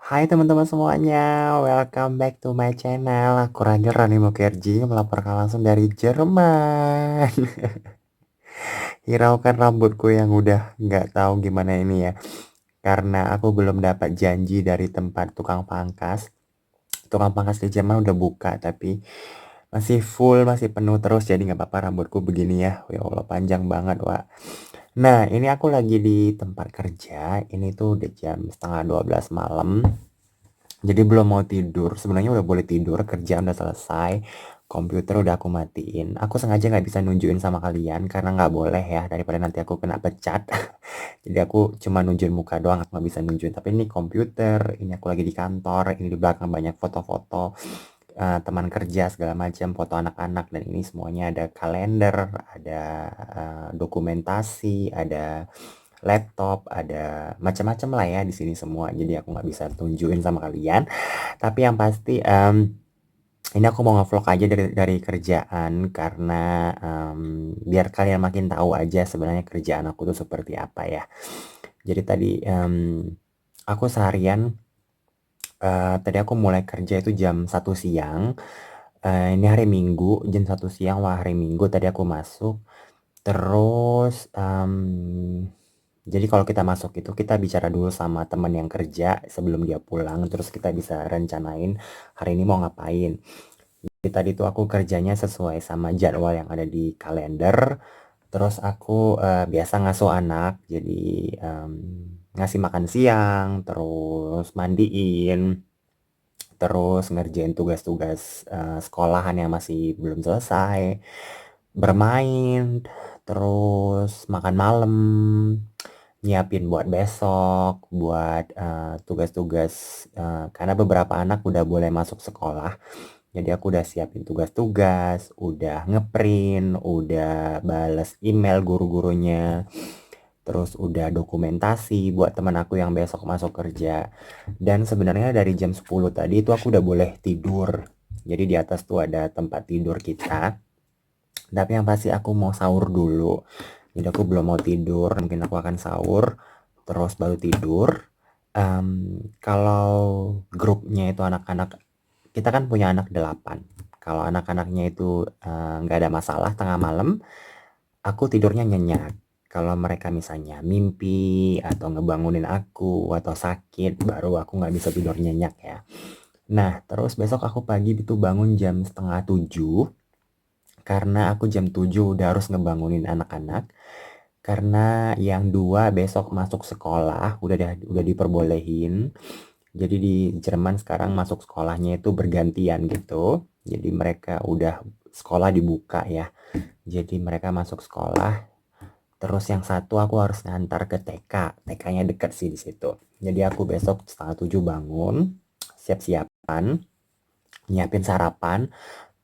Hai teman-teman semuanya, welcome back to my channel. Aku Ranger Rani Mukherjee melaporkan langsung dari Jerman. Hiraukan rambutku yang udah nggak tahu gimana ini ya. Karena aku belum dapat janji dari tempat tukang pangkas. Tukang pangkas di Jerman udah buka, tapi masih full, masih penuh terus. Jadi nggak apa-apa rambutku begini ya. Ya Allah panjang banget, Wak. Nah, ini aku lagi di tempat kerja. Ini tuh udah jam setengah 12 malam. Jadi belum mau tidur. Sebenarnya udah boleh tidur, kerjaan udah selesai, komputer udah aku matiin. Aku sengaja nggak bisa nunjukin sama kalian karena nggak boleh ya, daripada nanti aku kena pecat. Jadi aku cuma nunjukin muka doang, aku nggak bisa nunjukin. Tapi ini komputer, ini aku lagi di kantor, ini di belakang banyak foto-foto teman kerja segala macam, foto anak-anak, dan ini semuanya ada kalender, ada dokumentasi, ada laptop, ada macam-macam lah ya di sini semua. Jadi aku nggak bisa tunjukin sama kalian. Tapi yang pasti ini aku mau ngevlog aja dari kerjaan karena biar kalian makin tahu aja sebenarnya kerjaan aku tuh seperti apa ya. Jadi tadi aku seharian tadi aku mulai kerja itu jam 1 siang. Ini hari Minggu jam 1 siang, wah hari Minggu tadi aku masuk. Terus jadi kalau kita masuk itu kita bicara dulu sama teman yang kerja sebelum dia pulang, terus kita bisa rencanain hari ini mau ngapain. Jadi tadi tuh aku kerjanya sesuai sama jadwal yang ada di kalender. Terus aku biasa ngasuh anak, jadi ngasih makan siang, terus mandiin, terus ngerjain tugas-tugas sekolahan yang masih belum selesai, bermain, terus makan malam, nyiapin buat besok, buat tugas-tugas, karena beberapa anak udah boleh masuk sekolah. Jadi aku udah siapin tugas-tugas, udah ngeprint, udah bales email guru-gurunya, terus udah dokumentasi buat teman aku yang besok masuk kerja. Dan sebenarnya dari jam 10 tadi itu aku udah boleh tidur. Jadi di atas tuh ada tempat tidur kita. Tapi yang pasti aku mau sahur dulu. Jadi aku belum mau tidur, mungkin aku akan sahur, terus baru tidur. Kalau grupnya itu anak-anak, kita kan punya anak 8. Kalau anak-anaknya itu nggak ada masalah tengah malam, aku tidurnya nyenyak. Kalau mereka misalnya mimpi atau ngebangunin aku atau sakit, baru aku nggak bisa tidur nyenyak ya. Nah, terus besok aku pagi itu bangun jam setengah 7, karena aku jam 7 udah harus ngebangunin anak-anak. Karena yang 2 besok masuk sekolah, udah diperbolehin. Jadi di Jerman sekarang masuk sekolahnya itu bergantian gitu. Jadi mereka udah sekolah dibuka ya. Jadi mereka masuk sekolah. Terus yang satu aku harus ngantar ke TK. TK-nya deket sih di situ. Jadi aku besok setengah 7 bangun, siap-siapan, nyiapin sarapan.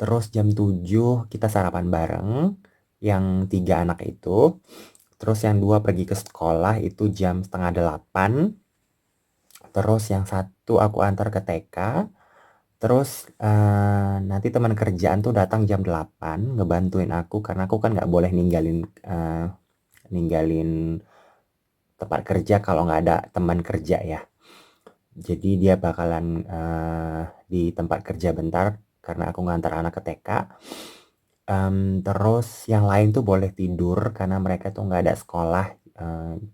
Terus jam 7 kita sarapan bareng, yang 3 anak itu. Terus yang 2 pergi ke sekolah itu jam setengah 8. Terus yang satu aku antar ke TK. Terus nanti teman kerjaan tuh datang jam 8 ngebantuin aku karena aku kan nggak boleh ninggalin tempat kerja kalau nggak ada teman kerja ya. Jadi dia bakalan di tempat kerja bentar karena aku ngantar anak ke TK. Terus yang lain tuh boleh tidur karena mereka tuh nggak ada sekolah,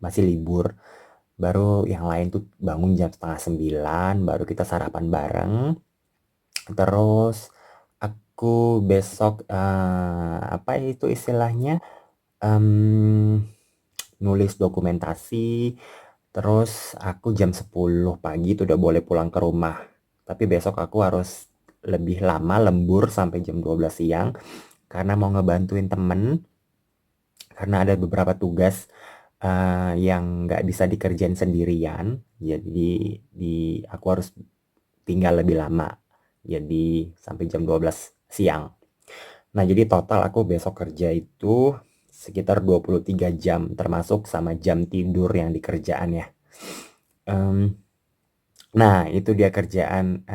masih libur. Baru yang lain tuh bangun jam setengah 9, baru kita sarapan bareng. Terus aku besok apa itu istilahnya, nulis dokumentasi. Terus aku jam 10 pagi itu udah boleh pulang ke rumah. Tapi besok aku harus lebih lama lembur sampai jam 12 siang karena mau ngebantuin temen, karena ada beberapa tugas yang nggak bisa dikerjain sendirian. Jadi aku harus tinggal lebih lama. Jadi sampai jam 12 siang. Nah, jadi total aku besok kerja itu sekitar 23 jam termasuk sama jam tidur yang di kerjaan ya. Em, nah, itu dia kerjaannya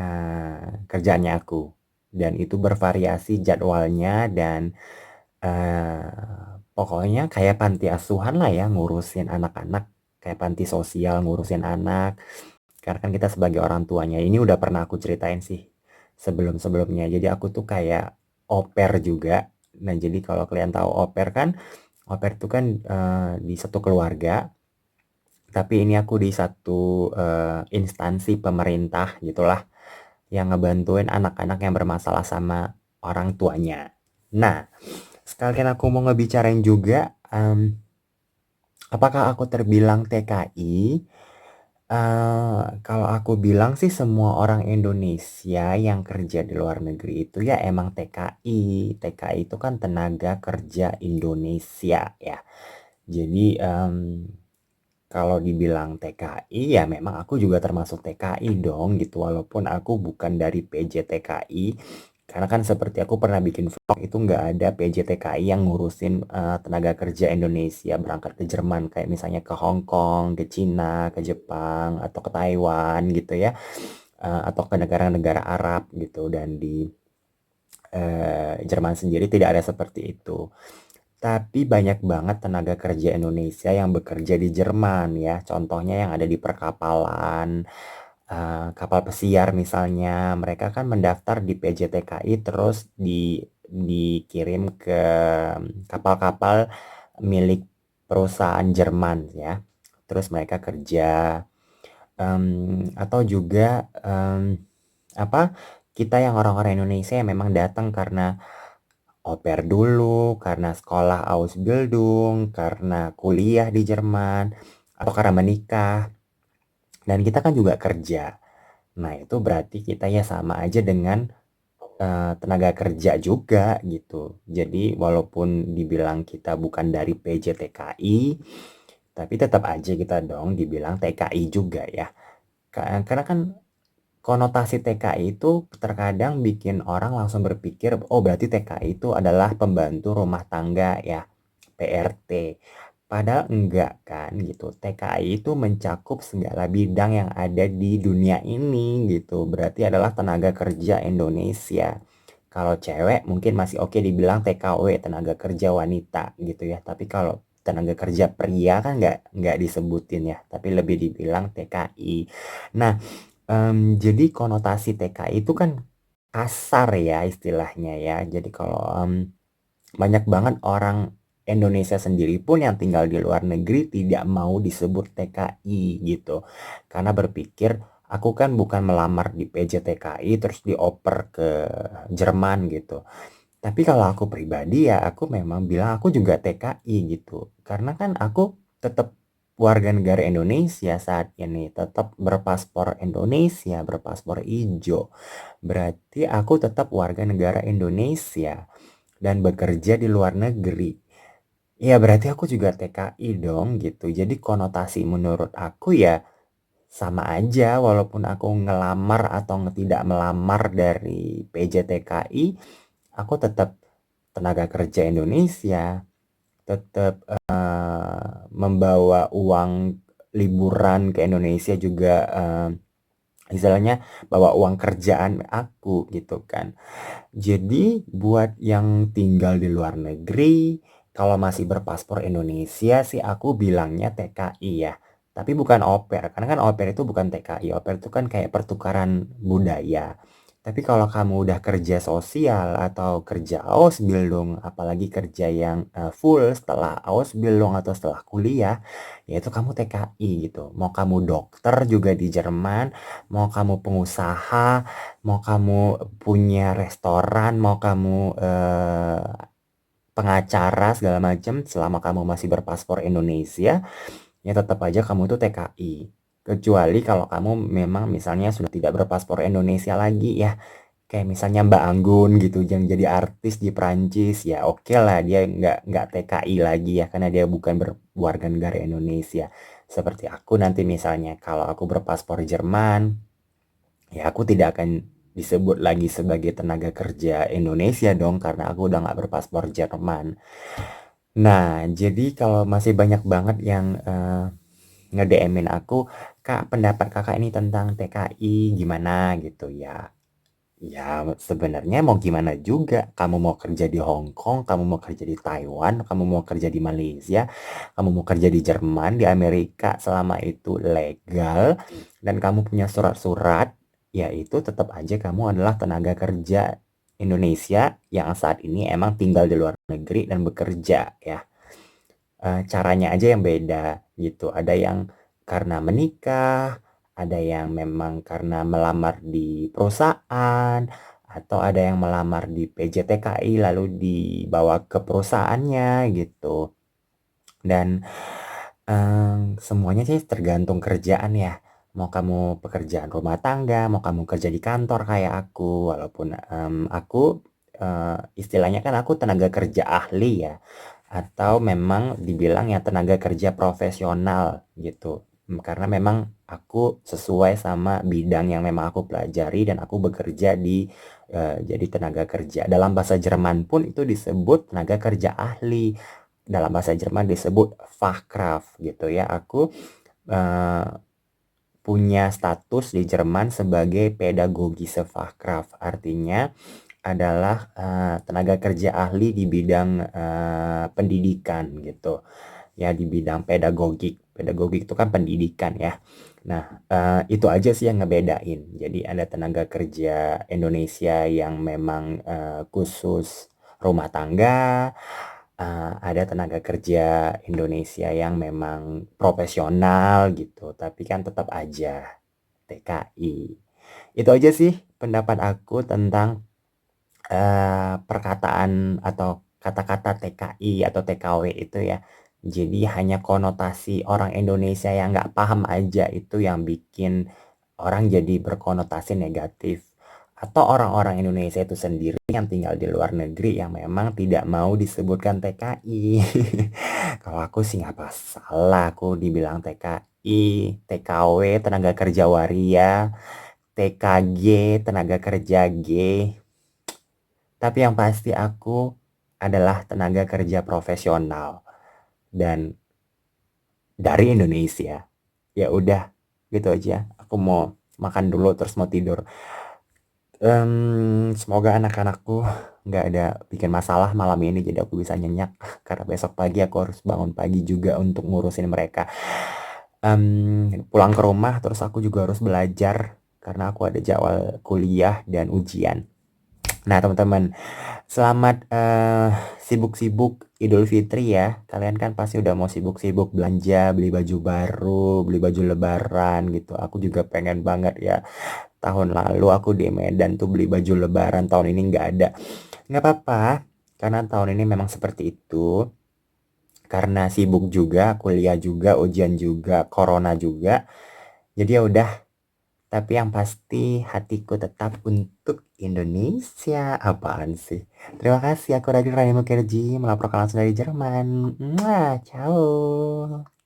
aku. Dan itu bervariasi jadwalnya dan pokoknya kayak panti asuhan lah ya, ngurusin anak-anak, kayak panti sosial ngurusin anak. Karena kan kita sebagai orang tuanya, ini udah pernah aku ceritain sih sebelum-sebelumnya. Jadi aku tuh kayak au pair juga. Nah, jadi kalau kalian tahu au pair itu kan di satu keluarga, tapi ini aku di satu instansi pemerintah gitulah yang ngebantuin anak-anak yang bermasalah sama orang tuanya. Nah, sekalian aku mau ngebicarain juga, apakah aku terbilang TKI? Kalau aku bilang sih semua orang Indonesia yang kerja di luar negeri itu ya emang TKI. TKI itu kan tenaga kerja Indonesia ya. Jadi kalau dibilang TKI ya memang aku juga termasuk TKI dong gitu, walaupun aku bukan dari PJ TKI. Karena kan seperti aku pernah bikin vlog itu nggak ada PJ TKI yang ngurusin tenaga kerja Indonesia berangkat ke Jerman kayak misalnya ke Hong Kong, ke Cina, ke Jepang atau ke Taiwan gitu ya, atau ke negara-negara Arab gitu. Dan di Jerman sendiri tidak ada seperti itu. Tapi banyak banget tenaga kerja Indonesia yang bekerja di Jerman ya. Contohnya yang ada di perkapalan, kapal pesiar misalnya. Mereka kan mendaftar di PJTKI terus dikirim ke kapal-kapal milik perusahaan Jerman ya. Terus mereka kerja, atau juga apa, kita yang orang-orang Indonesia yang memang datang karena au pair dulu, karena sekolah Ausbildung, karena kuliah di Jerman, atau karena menikah. Dan kita kan juga kerja. Nah, itu berarti kita ya sama aja dengan tenaga kerja juga gitu. Jadi walaupun dibilang kita bukan dari PJTKI, tapi tetap aja kita dong dibilang TKI juga ya. Karena kan konotasi TKI itu terkadang bikin orang langsung berpikir, oh berarti TKI itu adalah pembantu rumah tangga ya, PRT. Padahal enggak kan gitu. TKI itu mencakup segala bidang yang ada di dunia ini gitu. Berarti adalah tenaga kerja Indonesia. Kalau cewek mungkin masih oke dibilang TKW, tenaga kerja wanita gitu ya. Tapi kalau tenaga kerja pria kan nggak disebutin ya. Tapi lebih dibilang TKI. Nah, jadi konotasi TKI itu kan kasar ya istilahnya ya. Jadi kalau banyak banget orang Indonesia sendiri pun yang tinggal di luar negeri tidak mau disebut TKI gitu. Karena berpikir aku kan bukan melamar di PJ TKI terus dioper ke Jerman gitu. Tapi kalau aku pribadi ya aku memang bilang aku juga TKI gitu. Karena kan aku tetap warga negara Indonesia saat ini, tetap berpaspor Indonesia, berpaspor hijau. Berarti aku tetap warga negara Indonesia dan bekerja di luar negeri. Ya berarti aku juga TKI dong gitu. Jadi konotasi menurut aku ya sama aja walaupun aku ngelamar atau tidak melamar dari PJTKI, aku tetap tenaga kerja Indonesia, tetap membawa uang liburan ke Indonesia juga, istilahnya bawa uang kerjaan aku gitu kan. Jadi buat yang tinggal di luar negeri, kalau masih berpaspor Indonesia sih aku bilangnya TKI ya. Tapi bukan au pair, karena kan au pair itu bukan TKI. Au pair itu kan kayak pertukaran budaya. Tapi kalau kamu udah kerja sosial atau kerja Ausbildung, apalagi kerja yang full setelah Ausbildung atau setelah kuliah, ya itu kamu TKI gitu. Mau kamu dokter juga di Jerman, mau kamu pengusaha, mau kamu punya restoran, mau kamu pengacara segala macam, selama kamu masih berpaspor Indonesia, ya tetap aja kamu tuh TKI. Kecuali kalau kamu memang misalnya sudah tidak berpaspor Indonesia lagi ya, kayak misalnya Mbak Anggun gitu yang jadi artis di Prancis, ya oke lah dia nggak TKI lagi ya karena dia bukan berwarga negara Indonesia. Seperti aku nanti misalnya kalau aku berpaspor Jerman, ya aku tidak akan disebut lagi sebagai tenaga kerja Indonesia dong karena aku udah nggak berpaspor Jerman. Nah, jadi kalau masih banyak banget yang nge-DM-in aku, Kak, pendapat kakak ini tentang TKI gimana gitu ya. Ya, sebenarnya mau gimana juga. Kamu mau kerja di Hong Kong, kamu mau kerja di Taiwan, kamu mau kerja di Malaysia, kamu mau kerja di Jerman, di Amerika, selama itu legal dan kamu punya surat-surat, ya itu tetap aja kamu adalah tenaga kerja Indonesia yang saat ini emang tinggal di luar negeri dan bekerja ya. Caranya aja yang beda gitu. Ada yang karena menikah, ada yang memang karena melamar di perusahaan, atau ada yang melamar di PJTKI lalu dibawa ke perusahaannya gitu. Dan semuanya sih tergantung kerjaan ya. Mau kamu pekerjaan rumah tangga, mau kamu kerja di kantor kayak aku, walaupun aku istilahnya kan aku tenaga kerja ahli ya, atau memang dibilang ya tenaga kerja profesional gitu. Karena memang aku sesuai sama bidang yang memang aku pelajari dan aku bekerja di jadi tenaga kerja. Dalam bahasa Jerman pun itu disebut tenaga kerja ahli. Dalam bahasa Jerman disebut Fachkraft gitu ya. Aku eh, punya status di Jerman sebagai pedagogische Fachkraft. Artinya adalah tenaga kerja ahli di bidang pendidikan gitu. Ya di bidang pedagogik. Pedagogik itu kan pendidikan ya. Nah, itu aja sih yang ngebedain. Jadi ada tenaga kerja Indonesia yang memang khusus rumah tangga, ada tenaga kerja Indonesia yang memang profesional gitu, tapi kan tetap aja TKI. Itu aja sih pendapat aku tentang perkataan atau kata-kata TKI atau TKW itu ya. Jadi hanya konotasi orang Indonesia yang nggak paham aja itu yang bikin orang jadi berkonotasi negatif. Atau orang-orang Indonesia itu sendiri yang tinggal di luar negeri yang memang tidak mau disebutkan TKI. Kalau aku sih nggak masalah aku dibilang TKI, TKW, tenaga kerja waria, TKG, tenaga kerja G. Tapi yang pasti aku adalah tenaga kerja profesional dan dari Indonesia. Ya udah, gitu aja. Aku mau makan dulu terus mau tidur. Semoga anak-anakku nggak ada bikin masalah malam ini jadi aku bisa nyenyak karena besok pagi aku harus bangun pagi juga untuk ngurusin mereka. Pulang ke rumah terus aku juga harus belajar karena aku ada jadwal kuliah dan ujian. Nah, teman-teman, selamat sibuk-sibuk Idul Fitri ya. Kalian kan pasti udah mau sibuk-sibuk belanja, beli baju baru, beli baju lebaran gitu. Aku juga pengen banget ya. Tahun lalu aku di Medan tuh beli baju lebaran, tahun ini nggak ada. Nggak apa-apa, karena tahun ini memang seperti itu. Karena sibuk juga, kuliah juga, ujian juga, corona juga. Jadi ya udah, tapi yang pasti hatiku tetap untuk Indonesia. Apaan sih? Terima kasih. Aku Radit Rani Mukerji melaporkan langsung dari Jerman. Ciao.